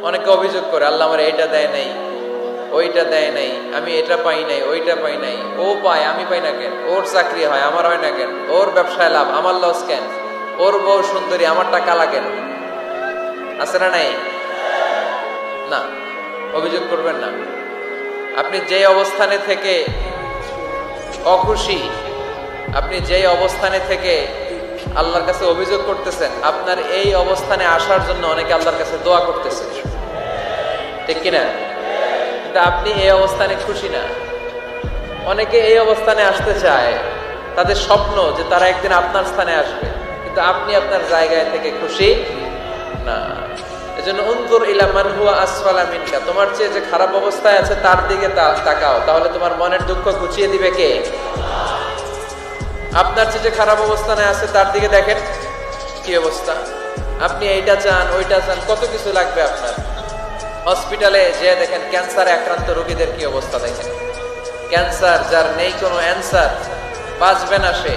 অনেকে অভিযোগ করে আল্লাহ আমার এটা দেয় নাই, ওইটা দেয় নাই, আমি এটা পাই নাই, ওইটা পাই নাই। ও পায়, আমি পাই না কেন? ওর চাকরি হয়, আমার হয় না কেন? ওর ব্যবসায় লাভ, আমার লস কেন? ওর বউ সুন্দরী, আমার টাকা লাগেন? আছে না নাই? না, অভিযোগ করবেন না। আপনি যে অবস্থানে থেকে অখুশি, আপনি যেই অবস্থানে থেকে আল্লাহর কাছে অভিযোগ করতেছেন, আপনার এই অবস্থানে আসার জন্য অনেকে আল্লাহর কাছে দোয়া করতেছে, ঠিক কিনা? কিন্তু আপনি এই অবস্থানে খুশি না। অনেকে এই অবস্থানে আসতে চায়, তাদের স্বপ্ন যে তারা একদিন আপনার স্থানে আসবে, কিন্তু আপনি আপনার জায়গায় থেকে খুশি না। এজন্য উনজুর ইলা মান হুয়া আসফালা মিনকা, তোমার চেয়ে যে খারাপ অবস্থায় আছে তার দিকে তাকাও, তাহলে তোমার মনের দুঃখ ঘুচিয়ে দিবে কে? আপনার চেয়ে যে খারাপ অবস্থানে আছে তার দিকে দেখেন কি অবস্থা। আপনি এইটা চান, ওইটা চান, কত কিছু লাগবে আপনার। হসপিটালে যে দেখেন ক্যান্সারে আক্রান্ত রোগীদের কি অবস্থা দেখেন। ক্যান্সার যার নেই কোনো অ্যান্সার, বাঁচবে না সে।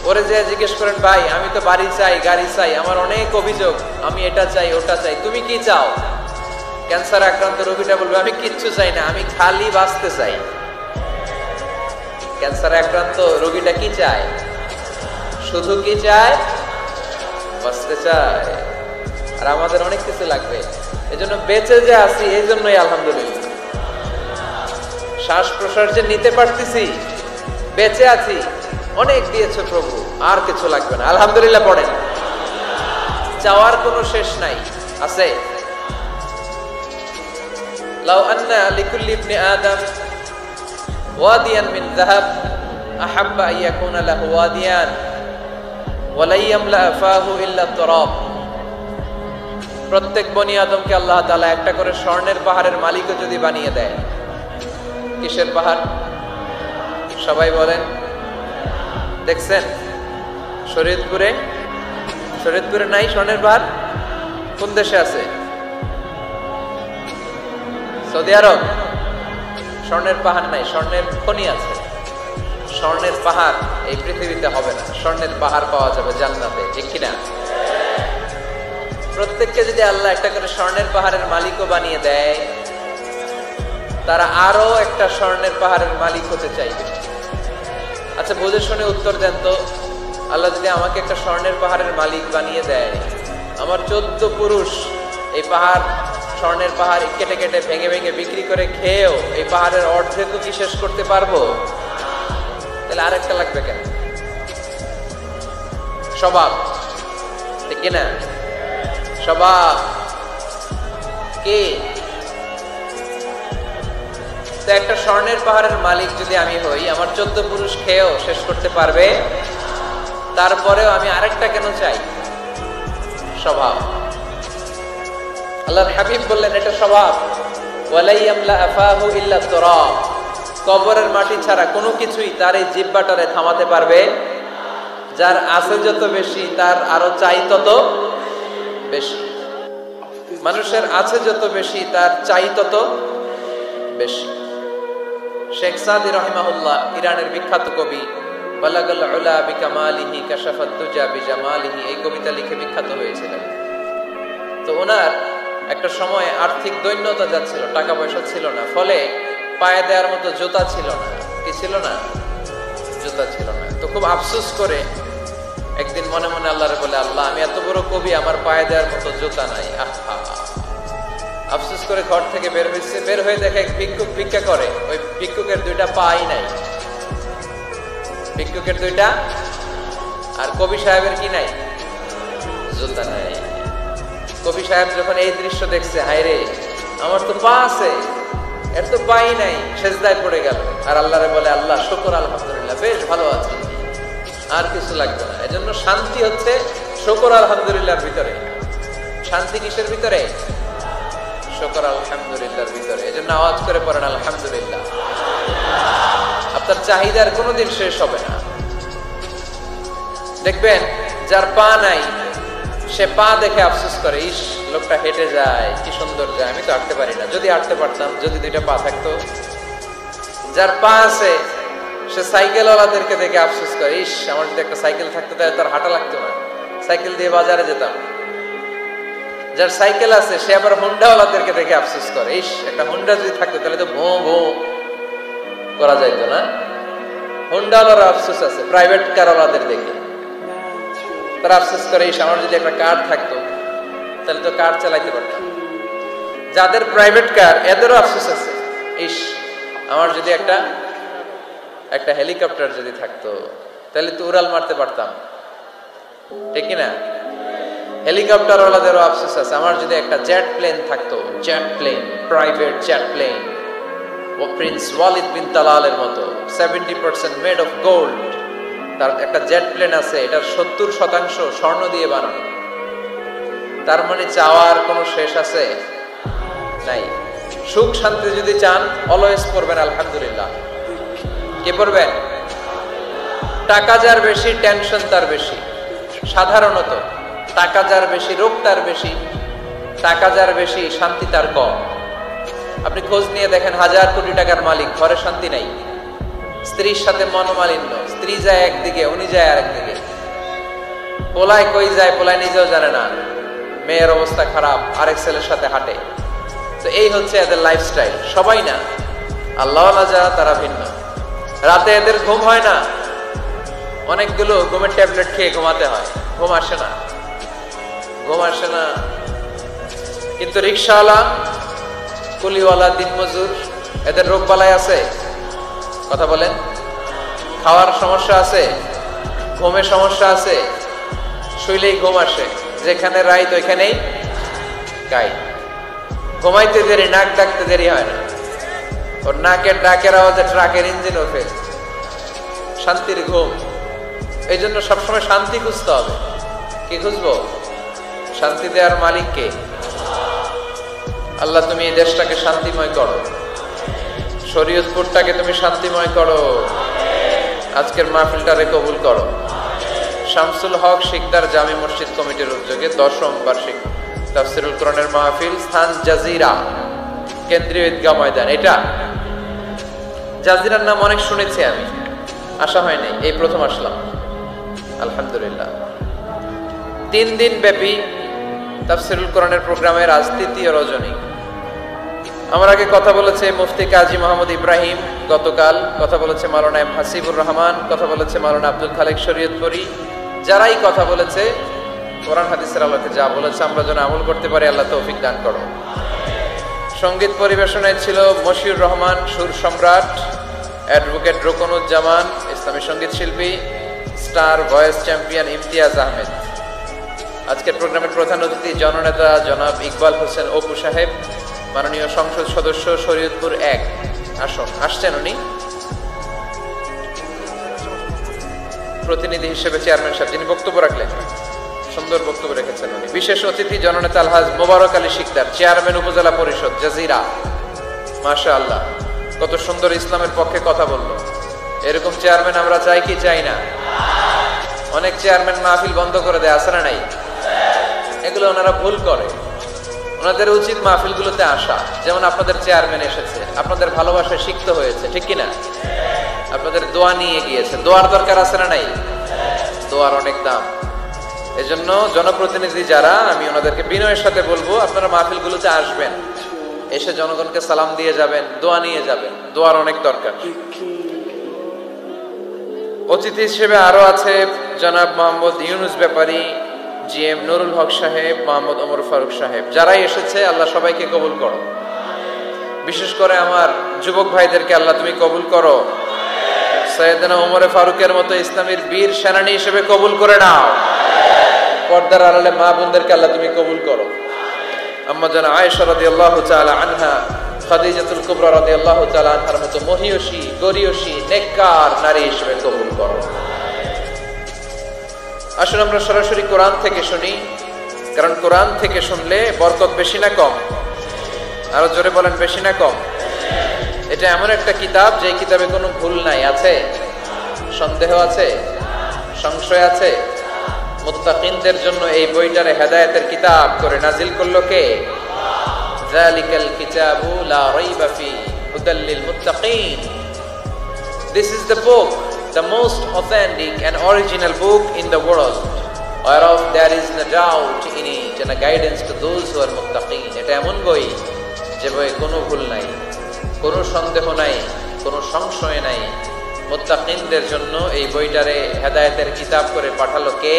ওরে যে জিজ্ঞেস করেন, ভাই আমি তো বাড়ি চাই, গাড়ি চাই, আমার অনেক অভিযোগ, আমি এটা চাই, ওটা চাই, তুমি কি চাও? ক্যান্সার আক্রান্ত রোগীটা বলবে, আমি কিচ্ছু চাই না, আমি খালি বাঁচতে চাই। ক্যান্সার আক্রান্ত রোগীটা কি চায়? শুধু কি চায়? বাঁচতে চায়। আর আমাদের অনেক কিছু লাগবে। এজন্য বেঁচে যে আছি এই জন্যই আলহামদুলিল্লাহ। শ্বাস প্রশ্বাস যে নিতে পারতেছি, বেঁচে আছি, অনেক দিয়েছে প্রভু, আর কিছু লাগবে না, আলহামদুলিল্লাহ পড়েন। চাওয়ার কোনো শেষ নাই, আছে? লাউ আন্না লিকুল্লি ইবনি আদম ওয়াদিয়ান মিন যাহাব আহাব্বা আন ইয়াকুনা লাহু ওয়াদিয়ান ওয়া লা ইয়ামলা ফাহু ইল্লা তুরাব। প্রত্যেক বনি আদমকে আল্লাহ তাআলা একটা করে স্বর্ণের পাহাড়ের মালিকও যদি বানিয়ে দেয়। কিসের পাহাড়? সবাই বলেন। দেখছেন শরীয়তপুরে? শরীয়তপুরে নাই স্বর্ণের পাহাড়? কোন দেশে আছে? সৌদি আরব। স্বর্ণের পাহাড় নাই, স্বর্ণের খনি আছে। স্বর্ণের পাহাড় এই পৃথিবীতে হবে না, স্বর্ণের পাহাড় পাওয়া যাবে জান্নাতে, ঠিক কিনা? প্রত্যেককে যদি আল্লাহ একটা করে স্বর্ণের পাহাড়ের মালিকও বানিয়ে দেয়, তারা আরো একটা স্বর্ণের পাহাড়ের মালিক হতে চাইবে। আচ্ছা বুঝে শুনে উত্তর দেন তো, আল্লাহ যদি আমাকে একটা স্বর্ণের পাহাড়ের মালিক বানিয়ে দেয়, আমার 14 পুরুষ এই পাহাড়, স্বর্ণের পাহাড় কেটে কেটে ভেঙে ভেঙে বিক্রি করে খেয়েও এই পাহাড়ের অর্ধেকও কি শেষ করতে পারবো? তাহলে আরেকটা লাগবে কেন? স্বভাব, ঠিক কিনা? স্বভাব কে? তো একটা স্বর্ণের পাহাড়ের মালিক যদি আমি হই, আমার 14 পুরুষ খেয়েও শেষ করতে পারবে, তারপরেও আমি আরেকটা কেন চাই? স্বভাব। আল্লাহর হাবিব বললেন এটা স্বভাব। ওয়ালা ইয়ামলা আফাহু ইল্লা তুরাব। কবরের মাটি ছাড়া কোনো কিছুই তার এই জিহ্বাটারে থামাতে পারবে। যার আছে যত বেশি, তার আরো চাই তত বেশি। মানুষের আছে যত বেশি, তার চাই তত বেশি। শেখ সাদি রাহিমাহুল্লাহ, ইরানের বিখ্যাত কবি, বালাগাল উলা বিকামালিহি কাশাফাত দুজা বিজামালিহি, এই কবিতা লিখে বিখ্যাত হয়েছিলেন। তো ওনার একটা সময় আর্থিক দৈন্যতা যাচ্ছিল, টাকা পয়সা ছিল না, ফলে পায়ে দেওয়ার মতো জুতা ছিল না। কি ছিল না? জুতা ছিল না। তো খুব আফসোস করে একদিন মনে মনে আল্লাহরে বলে, আল্লাহ আমি এত বড় কবি, আমার পায়ে দেওয়ার মতো জুতা নাই। আফসোস করে ঘর থেকে বের হয়েছে, বের হয়ে দেখে এক ভিক্ষুক ভিক্ষা করে। ওই ভিক্ষুকের 2টা পাই নাই, ভিক্ষুকের 2টা, আর কবি সাহেবের কি নাই? জুতা নাই। কবি সাহেব যখন এই দৃশ্য দেখছে, হায় রে আমার তো পা আছে, এর তো পাই নাই, সেজদায় পড়ে গেল। আর আল্লাহরে বলে, আল্লাহ শুকর আলহামদুলিল্লাহ, বেশ ভালো আছি, আর কিছু লাগবে না। এজন্য শান্তি হচ্ছে শুকর আলহামদুলিল্লাহর ভিতরে। শান্তি কিসের ভিতরে? শুকর আলহামদুলিল্লাহর ভিতরে। এজন্য আওয়াজ করে পড়েন আলহামদুলিল্লাহ। আপনার চাহিদার কোনোদিন শেষ হবে না। দেখবেন যার পা নাই, সে পা দেখে আফসোস করে, ইস লোকটা হেঁটে যায়, কি সুন্দর যায়, আমি তো হাঁটতে পারি না, যদি হাঁটতে পারতাম, যদি 2টা পা থাকতো। যার পা আছে সে সাইকেলওয়ালাদেরকে দেখে আফসোস করে, ইস আমার যদি একটা সাইকেল থাকতো তাহলে তার হাঁটা লাগতো না, সাইকেল দিয়ে বাজারে যেতাম। যার সাইকেল আছে সে আবার হুন্ডাওয়ালাদেরকে দেখে আফসোস করে, ইস একটা হুন্ডা যদি থাকতো তাহলে তো ভো ভো করা যাইতো না। হুন্ডাওয়ালার আফসোস আছে প্রাইভেট কারওয়ালাদের দেখে, তারা আফসোস করে ইস আমার যদি একটা কার থাকতো তাহলে তো কার চালাইতে পারতাম। যাদের প্রাইভেট কার এদেরও আফসোস আছে, ইস আমার যদি একটা হেলিকপ্টার যদি থাকতো তাহলে তো উড়াল মারতে পারতাম, ঠিক কিনা? হেলিকপ্টার ওয়ালাদেরও আফসোস আছে, আমার যদি একটা জেট প্লেন থাকতো, jet plane, private jet plane, ও প্রিন্স ওয়ালিদ বিন তালালের মতো 70% মেড অফ গোল্ড, তার একটা জেট প্লেন আছে, এটার 70% স্বর্ণ দিয়ে বানানো। তার মানে চাওয়ার কোনো শেষ আছে নাই। সুখ শান্তি যদি চান অলওয়েজ পড়বেন আলহামদুলিল্লাহ। কি পড়বেন? টাকা যার বেশি টেনশন তার বেশি। সাধারণত টাকা যার বেশি রোগ তার বেশি, টাকা যার বেশি শান্তি তার কম। আপনি খোঁজ নিয়ে দেখেন 1000 কোটি টাকার মালিক, ঘরে শান্তি নাই, স্ত্রীর সাথে মনোমালিন্য, স্ত্রী যায় একদিকে উনি যায় আরেকদিকে, পোলায় কই যায় পোলায় নিজেও জানে না, মেয়ের অবস্থা খারাপ, আরেক ছেলের সাথে হাঁটে। তো এই হচ্ছে এদের লাইফস্টাইল। সবাই না, আল্লাহওয়ালা যারা তারা ভিন্ন। রাতে এদের ঘুম হয় না, অনেকগুলো ঘুমের ট্যাবলেট খেয়ে ঘুমাতে হয়, ঘুম আসে না, ঘুম আসে না। কিন্তু রিক্সাওয়ালা, কুলিওয়ালা, দিনমজুর, এদের রোগ বালাই আছে? কথা বলেন। খাওয়ার সমস্যা আছে, ঘুমের সমস্যা আছে, শুইলেই ঘুম আসে, যেখানে রাইত ওইখানেই গাই। ঘুমাইতে দেরি, নাক ডাকতে দেরি হয় না, ওর নাকের ডাকের আওয়াজে ট্রাকের ইঞ্জিনও ফেল। শান্তির ঘুম। এই জন্য সবসময় শান্তি খুঁজতে হবে। কি খুঁজবো? শান্তি দেওয়ার মালিক কে? আল্লাহ তুমি এই দেশটাকে শান্তিময় করো, শরীয়তপুরটাকে তুমি শান্তিময় করো, আজকের মাহফিলটারে কবুল করো। শামসুল হক শিকদার জামি মসজিদ কমিটির উদ্যোগে 10ম বার্ষিক তাফসিরুল কোরআনের মাহফিল, স্থান জাজিরা, কেন্দ্রীয় ঈদগাহ ময়দান। এটা জাজিরার নাম অনেক শুনেছি আমি, আসা হয়নি, এই প্রথম আসলাম আলহামদুলিল্লাহ। 3 দিন ব্যাপী তাফসিরুল কোরআনের প্রোগ্রামের আজ 3য় রজনী। আমার আগে কথা বলেছে মুফতি কাজী মোহাম্মদ ইব্রাহিম, গতকাল কথা বলেছে মাওলানা এম হাসিবুর রহমান, কথা বলেছে মাওলানা আব্দুল খালেক শরীয়তপুরী। যারাই কথা বলেছে কোরআন হাদিসের আলোকে যা বলেছে আমরা যেন আমল করতে পারি, আল্লাহ তৌফিক দান করো। সঙ্গীত পরিবেশনায় ছিল মশিউর রহমান, সুর সম্রাট, অ্যাডভোকেট রোকনুজ্জামান, ইসলামী সঙ্গীত শিল্পী, star voice champion Imtiaz Ahmed. আজকের প্রোগ্রামের প্রধান অতিথি জননেতা জনাব ইকবাল হোসেন অপু সাহেব, মাননীয় সংসদ সদস্য শরীয়তপুর 1 আসছেন উনি প্রতিনিধি হিসেবে, চেয়ারম্যান সাহেব যিনি বক্তব্য রাখলেন, সুন্দর বক্তব্য রেখেছেন উনি। বিশেষ অতিথি জননেতা আলহাজ মোবারক আলী শিকদার, চেয়ারম্যান উপজেলা পরিষদ জাজিরা। মাশাআল্লাহ, কত সুন্দর ইসলামের পক্ষে কথা বললো। এরকম চেয়ারম্যান আমরা চাই কি চাই না? অনেক চেয়ারম্যান মাহফিল বন্ধ করে দেয়, আছে না নাই? এগুলো ওনারা ভুল করে। ওনাদের উচিত মাহফিলগুলোতে আসা। যেমন আপনাদের চেয়ারম্যান এসেছে, আপনাদের ভালোবাসায় শিখতে হয়েছে, ঠিক কিনা? আপনাদের দোয়া নিয়ে গিয়েছে, দোয়ার দরকার আছে না নাই? দোয়ার অনেক দাম। এজন্য জনপ্রতিনিধি যারা, আমি ওনাদেরকে বিনয়ের সাথে বলবো আপনারা মাহফিলগুলোতে আসবেন, এসে জনগণকে সালাম দিয়ে যাবেন, দোয়া নিয়ে যাবেন, দোয়ার অনেক দরকার। অতিথি হিসেবে আরো আছে জনাব মোহাম্মদ ইউনুস ব্যাপারী, জিএম নুরুল হক সাহেব, মোহাম্মদ ওমর ফারুক সাহেব। যারাই এসেছে আল্লাহ সবাইকে কবুল করো। বিশেষ করে আমার যুবক ভাইদেরকে আল্লাহ তুমি কবুল করো। সৈয়দনা ওমরে ফারুকের মতো ইসলামের বীর সেনানী হিসেবে কবুল করে নাও। পর্দার আড়ালে মা বোনদেরকে আল্লাহ তুমি কবুল করো। আম্মা জানা আয়েশা রাদিয়াল্লাহু তাআলা আনহা, খাদিজাতুল কুবরা রাদিয়াল্লাহু তাআলা আনহার মতো মহিয়সী, গরিয়সী, নেককার নারী হিসেবে কবুল করো। আসুন আমরা সরাসরি কোরআন থেকে শুনি, কারণ কোরআন থেকে শুনলে বরকত বেশি না কম? আরো জোরে বলেন, বেশি না কম? এটা এমন একটা কিতাব যে কিতাবে কোনো ভুল নাই। আছে? সন্দেহ আছে? সংশয় আছে? মুত্তাকিনদের জন্য এই বইটারে হেদায়েতের কিতাব করে নাজিল করলো কে? যালিকাল কিতাবু লা রাইবা ফি হুদাল লিল মুত্তাকিন। This is the book, the most authentic and original book in the world whereof there is no doubt in it and a guidance to those who are muttaqin. এটা এমন বই যে বইয়ে কোনো ভুল নাই, কোনো সন্দেহ নাই, কোনো সংশয় নাই। মুত্তাকিনদের জন্য এই বইটারে হেদায়েতের কিতাব করে পাঠালো কে?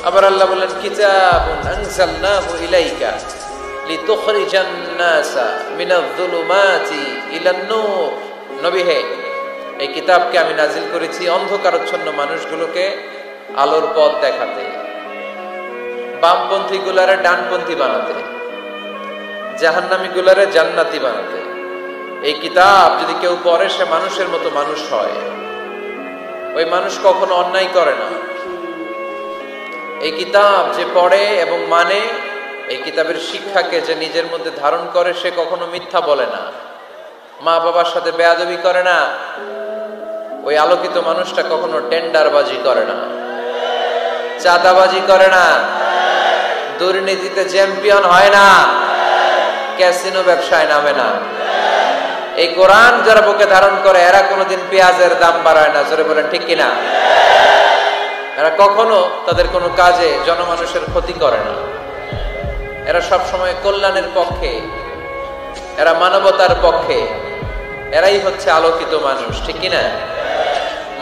আবার আল্লাহ বলেন কিতাবুন আনজালনাহু ইলাইকা লিতুখরিজান নাসা মিনায-যুলুমাতি ইলান-নূর। নবী হে, এই কিতাবকে আমি নাজিল করেছি অন্ধকারাচ্ছন্ন মানুষগুলোকে আলোর পথ দেখাতে, বামপন্থী গুলারে ডানপন্থী বানাতে, জাহান্নামী গুলারে জান্নাতি বানাতে। এই কিতাব যদি কেউ পড়ে সে মানুষের মতো মানুষ হয়। ওই মানুষ কখনো অন্যায় করে না। এই কিতাব যে পড়ে এবং মানে, এই কিতাবের শিক্ষাকে যে নিজের মধ্যে ধারণ করে সে কখনো মিথ্যা বলে না, মা বাবার সাথে বেয়াদবি করে না। ওই আলোকিত মানুষটা কখনো টেন্ডারবাজি করে না, চাঁদাবাজি করে না, দুর্নীতিতে চ্যাম্পিয়ন হয় না, ক্যাসিনো ব্যবসায় নামে না। এই কোরআন যারা বুকে ধারণ করে এরা কোনোদিন পেঁয়াজের দাম বাড়ায় না। জোরে বলেন ঠিক কিনা? এরা কখনো তাদের কোনো কাজে জনমানুষের ক্ষতি করে না। এরা সব সময় কল্যাণের পক্ষে, এরা মানবতার পক্ষে। এরাই হচ্ছে আলোকিত মানুষ, ঠিক কিনা?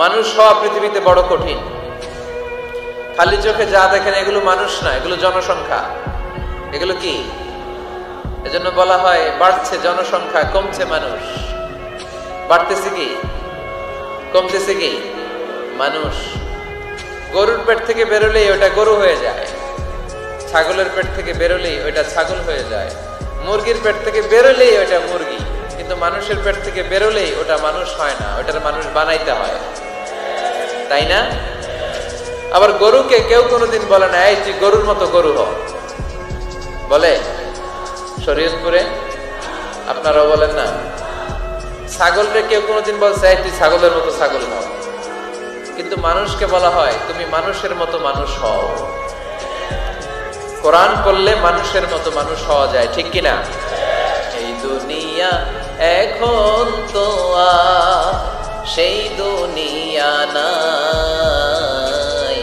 মানুষ হওয়া পৃথিবীতে বড় কঠিন। খালি চোখে যা দেখেন এগুলো মানুষ না, এগুলো জনসংখ্যা। এগুলো কি? এজন্য বলা হয় বাড়ছে জনসংখ্যা, কমছে মানুষ। বাড়তেছে কি, কমতেছে কি? মানুষ। গরুর পেট থেকে বেরোলেই ওটা গরু হয়ে যায়, ছাগলের পেট থেকে বেরোলেই ওইটা ছাগল হয়ে যায়, মুরগির পেট থেকে বেরোলেই ওইটা মুরগি। কিন্তু মানুষের পেট থেকে বেরোলেই ওটা মানুষ হয় না, ওটার মানুষ বানাইতে হয়, তাই না? আবার গরুকে কেউ কোনোদিন বলে না এই তুই গরুর মতো গরু হ, বলে? শরীয়তপুরে আপনারাও বলেন না? ছাগলকে কেউ কোনোদিন বলছে এই তুই ছাগলের মতো ছাগল হ। কিন্তু মানুষকে বলা হয় তুমি মানুষের মতো মানুষ হও। কোরআন পড়লে মানুষের মতো মানুষ হওয়া যায়, ঠিক কিনা? এই দুনিয়া এখন তো আর সেই দুনিয়া নাই,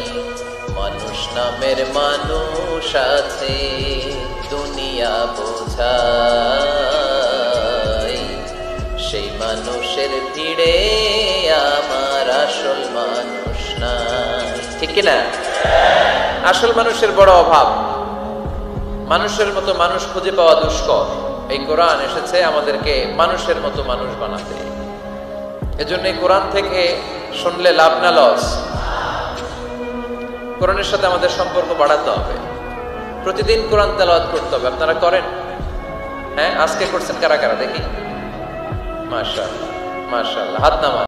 মানুষ নামের মানুষ আছে দুনিয়া বোঝাই। সেই মানুষের ভিড়ে আমার আসল মানুষ নাই, ঠিক কিনা? আসল মানুষের বড় অভাব। মানুষের মতো মানুষ খুঁজে পাওয়া দুষ্কর। এই কোরআন এসেছে আমাদেরকে মানুষের মতো মানুষ বানাতে। এজন্য এই কোরআন থেকে শুনলে লাভ না লস? কোরআনের সাথে আমাদের সম্পর্ক বাড়াতে হবে। প্রতিদিন কোরআন তেলাওয়াত করতে হবে। আপনারা করেন? হ্যাঁ, আজকে করছেন কারা কারা দেখি? মাশাআল্লাহ, মাশাআল্লাহ, হাত নামান।